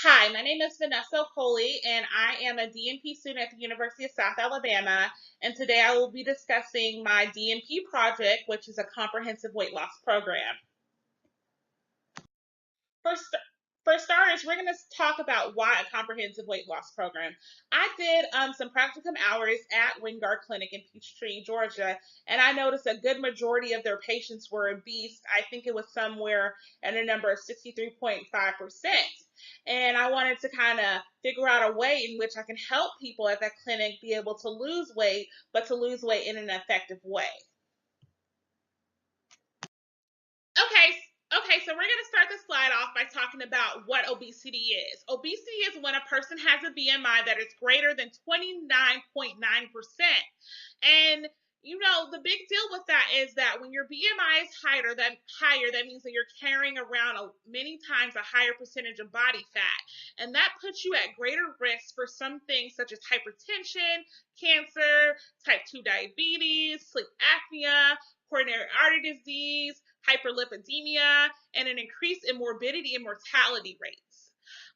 Hi, my name is Vanessa Okolie, and I am a DNP student at the University of South Alabama. And today I will be discussing my DNP project, which is a comprehensive weight loss program. First, for starters, we're going to talk about why a comprehensive weight loss program. I did some practicum hours at Wingard Clinic in Peachtree, Georgia, and I noticed a good majority of their patients were obese. I think it was somewhere in a number of 63.5%. And I wanted to kind of figure out a way in which I can help people at that clinic be able to lose weight, but to lose weight in an effective way. Okay, so we're going to start the slide off by talking about what obesity is. Obesity is when a person has a BMI that is greater than 29.9%. And the big deal with that is that when your BMI is higher, that means that you're carrying around many times a higher percentage of body fat. And that puts you at greater risk for some things such as hypertension, cancer, type 2 diabetes, sleep apnea, coronary artery disease, hyperlipidemia, and an increase in morbidity and mortality rates.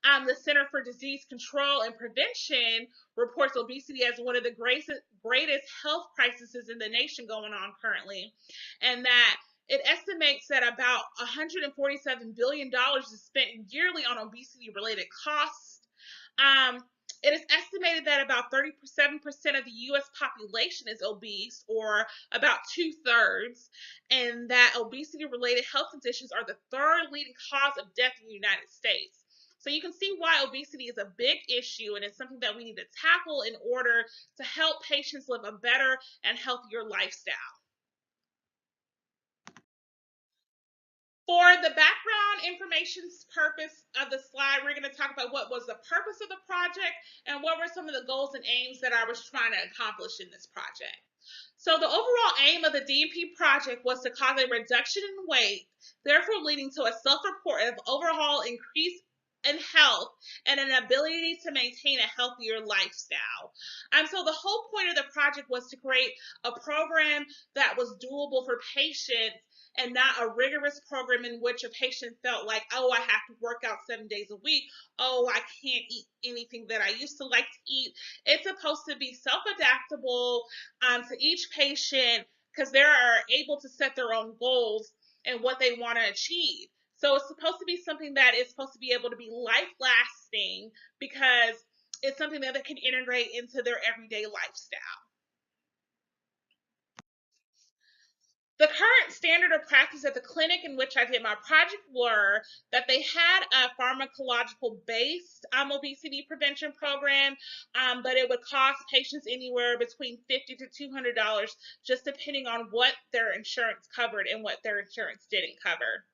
The Center for Disease Control and Prevention reports obesity as one of the greatest health crises in the nation going on currently, and that it estimates that about $147 billion is spent yearly on obesity-related costs. It is estimated that about 37% of the U.S. population is obese, or about 2/3, and that obesity-related health conditions are the third leading cause of death in the United States. So you can see why obesity is a big issue, and it's something that we need to tackle in order to help patients live a better and healthier lifestyle. For the background information purpose of the slide, we're going to talk about what was the purpose of the project and what were some of the goals and aims that I was trying to accomplish in this project. So the overall aim of the DNP project was to cause a reduction in weight, therefore leading to a self-report of overall increase in health and an ability to maintain a healthier lifestyle. So the whole point of the project was to create a program that was doable for patients and not a rigorous program in which a patient felt like, oh, I have to work out 7 days a week. Oh, I can't eat anything that I used to like to eat. It's supposed to be self-adaptable to each patient because they are able to set their own goals and what they want to achieve. So it's supposed to be something that is supposed to be able to be life-lasting because it's something that they can integrate into their everyday lifestyle. The current standard of practice at the clinic in which I did my project were that they had a pharmacological-based obesity prevention program, but it would cost patients anywhere between $50 to $200, just depending on what their insurance covered and what their insurance didn't cover.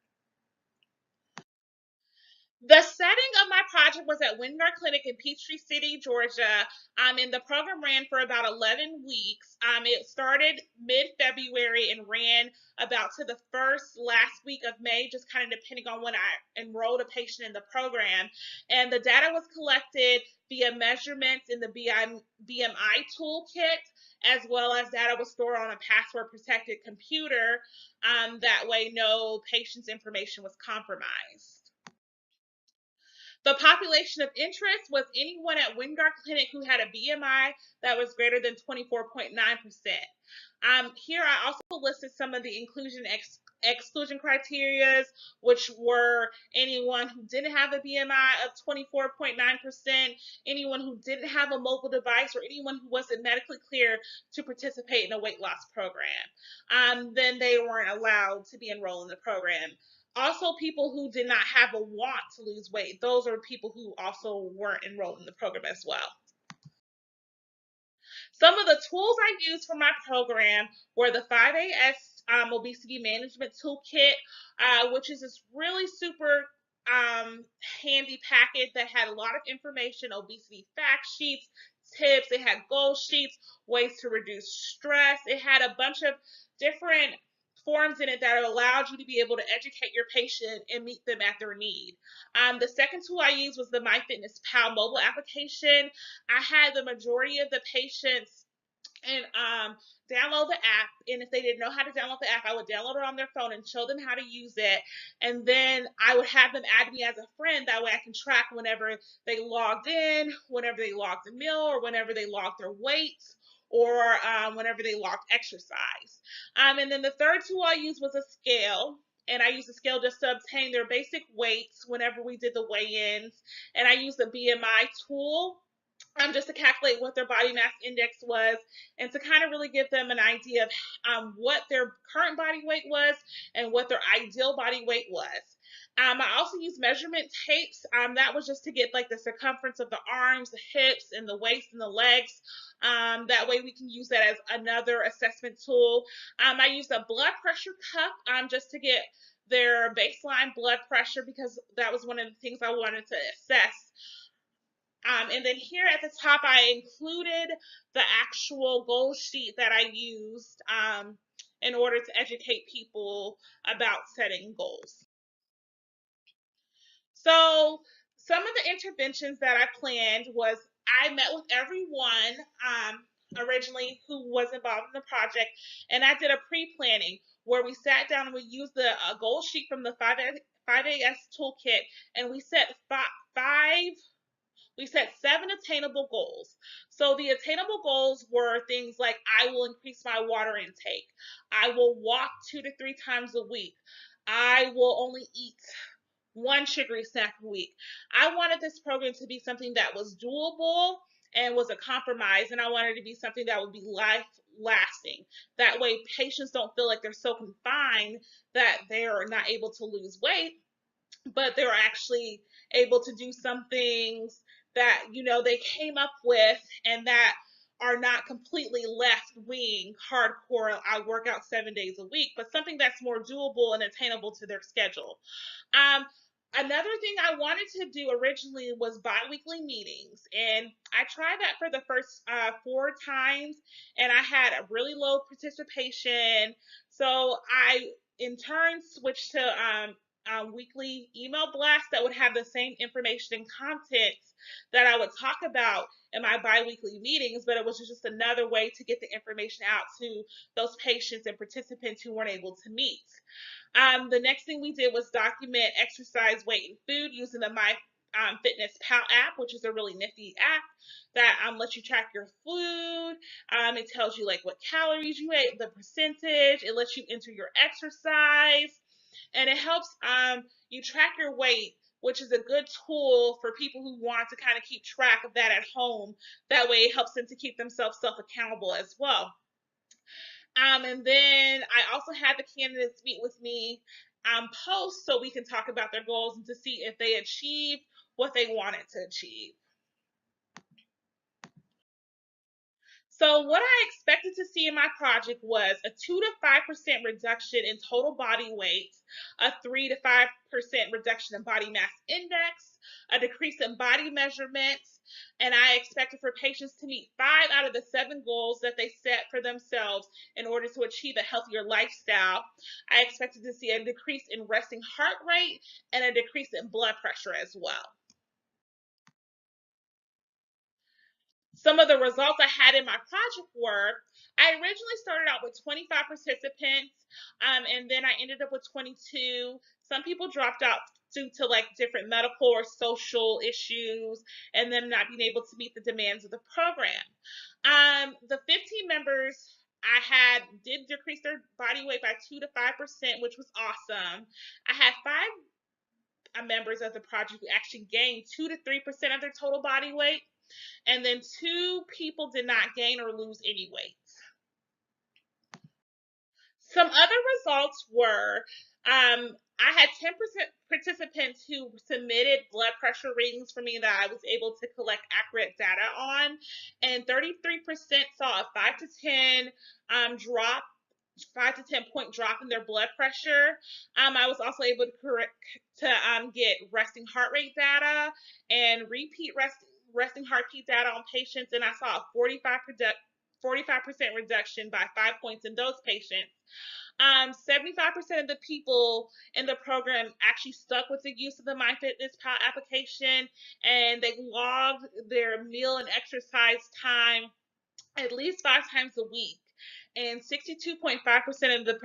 The setting of my project was at Wingard Clinic in Peachtree City, Georgia, and the program ran for about 11 weeks. It started mid-February and ran about to the last week of May, just kind of depending on when I enrolled a patient in the program. And the data was collected via measurements in the BMI toolkit, as well as data was stored on a password-protected computer. That way, no patient's information was compromised. The population of interest was anyone at Wingard Clinic who had a BMI that was greater than 24.9%. Here I also listed some of the inclusion exclusion criteria, which were anyone who didn't have a BMI of 24.9%, anyone who didn't have a mobile device, or anyone who wasn't medically clear to participate in a weight loss program. Then they weren't allowed to be enrolled in the program. Also, people who did not have a want to lose weight. Those are people who also weren't enrolled in the program as well. Some of the tools I used for my program were the 5AS Obesity Management Toolkit, which is this really super handy packet that had a lot of information, obesity fact sheets, tips. It had goal sheets, ways to reduce stress. It had a bunch of different forms in it that allowed you to be able to educate your patient and meet them at their need. The second tool I used was the MyFitnessPal mobile application. I had the majority of the patients and download the app. And if they didn't know how to download the app, I would download it on their phone and show them how to use it. And then I would have them add me as a friend. That way I can track whenever they logged in, whenever they logged a meal, or whenever they logged their weights, or whenever they logged exercise. And then the third tool I used was a scale. And I used the scale just to obtain their basic weights whenever we did the weigh-ins. And I used the BMI tool just to calculate what their body mass index was, and to kind of really give them an idea of what their current body weight was and what their ideal body weight was. I also used measurement tapes. That was just to get like the circumference of the arms, the hips, and the waist and the legs. That way we can use that as another assessment tool. I used a blood pressure cuff just to get their baseline blood pressure, because that was one of the things I wanted to assess. And then here at the top, I included the actual goal sheet that I used in order to educate people about setting goals. So some of the interventions that I planned was I met with everyone originally who was involved in the project, and I did a pre-planning where we sat down and we used the goal sheet from the 5AS toolkit, and we set we set 7 attainable goals. So the attainable goals were things like I will increase my water intake. I will walk 2 to 3 times a week. I will only eat one sugary snack a week. I wanted this program to be something that was doable and was a compromise, and I wanted it to be something that would be life lasting. That way patients don't feel like they're so confined that they're not able to lose weight, but they're actually able to do some things that they came up with, and that are not completely left wing hardcore I work out 7 days a week, but something that's more doable and attainable to their schedule. um, Another thing I wanted to do originally was biweekly meetings, and I tried that for the first 4 times, and I had a really low participation. So I in turn switched to weekly email blasts that would have the same information and content that I would talk about in my biweekly meetings, but it was just another way to get the information out to those patients and participants who weren't able to meet. The next thing we did was document exercise, weight, and food using the My Fitness Pal app, which is a really nifty app that lets you track your food. It tells you like what calories you ate, the percentage. It lets you enter your exercise, and it helps you track your weight, which is a good tool for people who want to kind of keep track of that at home. That way it helps them to keep themselves self-accountable as well. And then I also had the candidates meet with me post, so we can talk about their goals and to see if they achieved what they wanted to achieve. So what I expected to see in my project was a 2 to 5% reduction in total body weight, a 3 to 5% reduction in body mass index, a decrease in body measurements, and I expected for patients to meet 5 out of the 7 goals that they set for themselves in order to achieve a healthier lifestyle. I expected to see a decrease in resting heart rate and a decrease in blood pressure as well. Some of the results I had in my project were, I originally started out with 25 participants, and then I ended up with 22. Some people dropped out due to like different medical or social issues, and them not being able to meet the demands of the program. The 15 members I had did decrease their body weight by 2 to 5%, which was awesome. I had 5 members of the project who actually gained 2 to 3% of their total body weight, and then 2 people did not gain or lose any weight. Some other results were I had 10% participants who submitted blood pressure readings for me that I was able to collect accurate data on, and 33% saw a 5 to 10 drop 5 to 10 point drop in their blood pressure. I was also able to get resting heart rate data and repeat resting heartbeat data on patients, and I saw a 45% reduction by 5 points in those patients. 75% of the people in the program actually stuck with the use of the MyFitnessPal application, and they logged their meal and exercise time at least 5 times a week, and 62.5% of the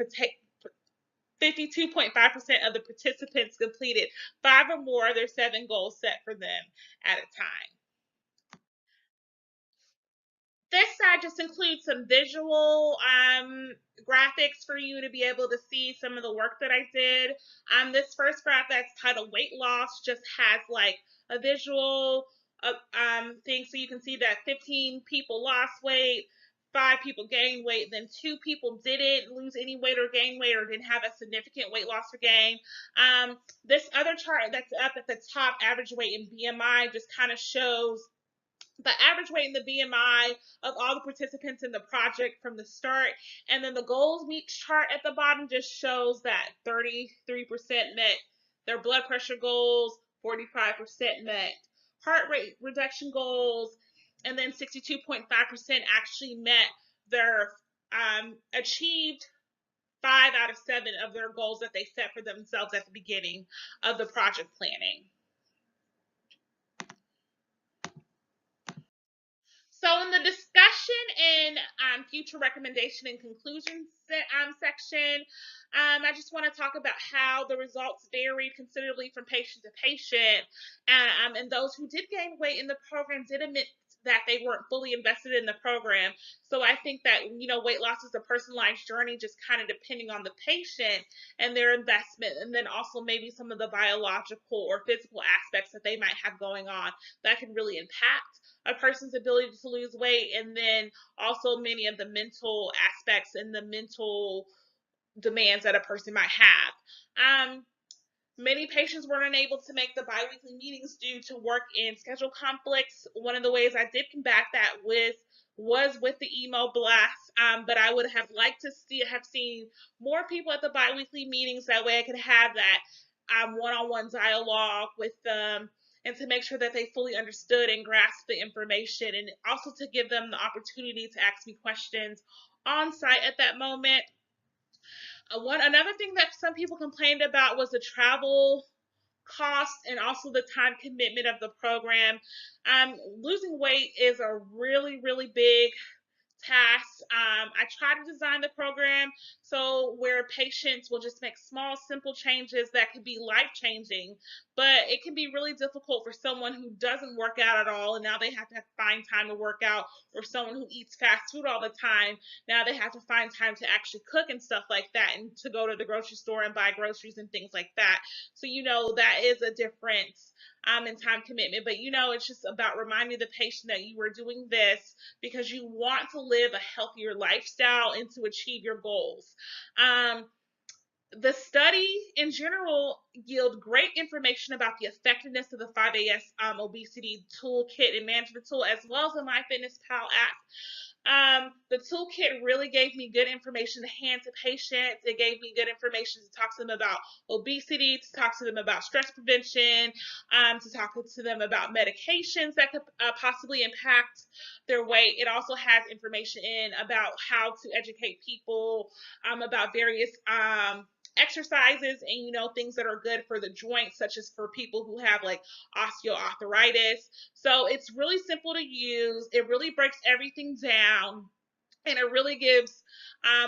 52.5% of the participants completed 5 or more of their 7 goals set for them at a time. This side just includes some visual graphics for you to be able to see some of the work that I did. This first graph that's titled weight loss just has like a visual thing, so you can see that 15 people lost weight, 5 people gained weight, then 2 people didn't lose any weight or gain weight or didn't have a significant weight loss or gain. This other chart that's up at the top, average weight and BMI, just kind of shows the average weight and the BMI of all the participants in the project from the start. And then the goals meet chart at the bottom just shows that 33% met their blood pressure goals, 45% met heart rate reduction goals, and then 62.5% actually met their achieved 5 out of 7 of their goals that they set for themselves at the beginning of the project planning. So in the discussion and future recommendation and conclusion section, I just want to talk about how the results varied considerably from patient to patient. And those who did gain weight in the program did admit that they weren't fully invested in the program. So I think that, weight loss is a personalized journey, just kind of depending on the patient and their investment, and then also maybe some of the biological or physical aspects that they might have going on that can really impact a person's ability to lose weight, and then also many of the mental aspects and the mental demands that a person might have. Many patients weren't able to make the biweekly meetings due to work and schedule conflicts. One of the ways I did combat that was with the email blast, but I would have liked to have seen more people at the biweekly meetings. That way I could have that one-on-one dialogue with them, and to make sure that they fully understood and grasped the information, and also to give them the opportunity to ask me questions on site at that moment. Another thing that some people complained about was the travel cost and also the time commitment of the program. Losing weight is a really, really big tasks. I try to design the program so where patients will just make small, simple changes that could be life-changing, but it can be really difficult for someone who doesn't work out at all, and now they have to find time to work out, or someone who eats fast food all the time, now they have to find time to actually cook and stuff like that, and to go to the grocery store and buy groceries and things like that. So, that is a difference in time commitment, but it's just about reminding the patient that you are doing this because you want to live a healthier lifestyle and to achieve your goals. The study in general yield great information about the effectiveness of the 5AS obesity toolkit and management tool, as well as the MyFitnessPal app. The toolkit really gave me good information to hand to patients. It gave me good information to talk to them about obesity, to talk to them about stress prevention, to talk to them about medications that could possibly impact their weight. It also has information in about how to educate people about various exercises and things that are good for the joints, such as for people who have like osteoarthritis. So it's really simple to use. It really breaks everything down, and it really gives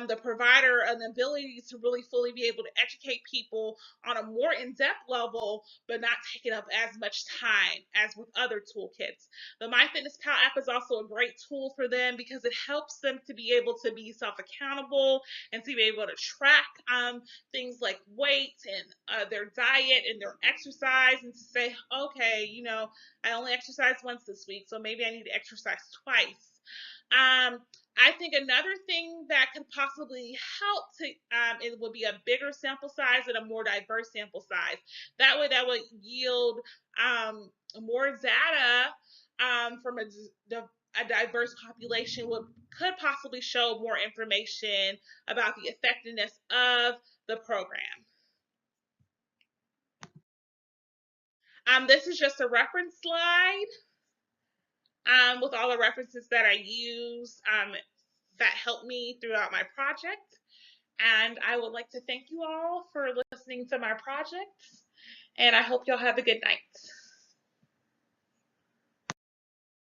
the provider an ability to really fully be able to educate people on a more in-depth level, but not taking up as much time as with other toolkits. The MyFitnessPal app is also a great tool for them because it helps them to be able to be self-accountable and to be able to track things like weight and their diet and their exercise, and to say, okay, I only exercised once this week, so maybe I need to exercise twice. I think another thing that could possibly help it would be a bigger sample size and a more diverse sample size. That way, that would yield more data from a diverse population. Could possibly show more information about the effectiveness of the program. This is just a reference slide with all the references that I use that helped me throughout my project. And I would like to thank you all for listening to my project, and I hope y'all have a good night.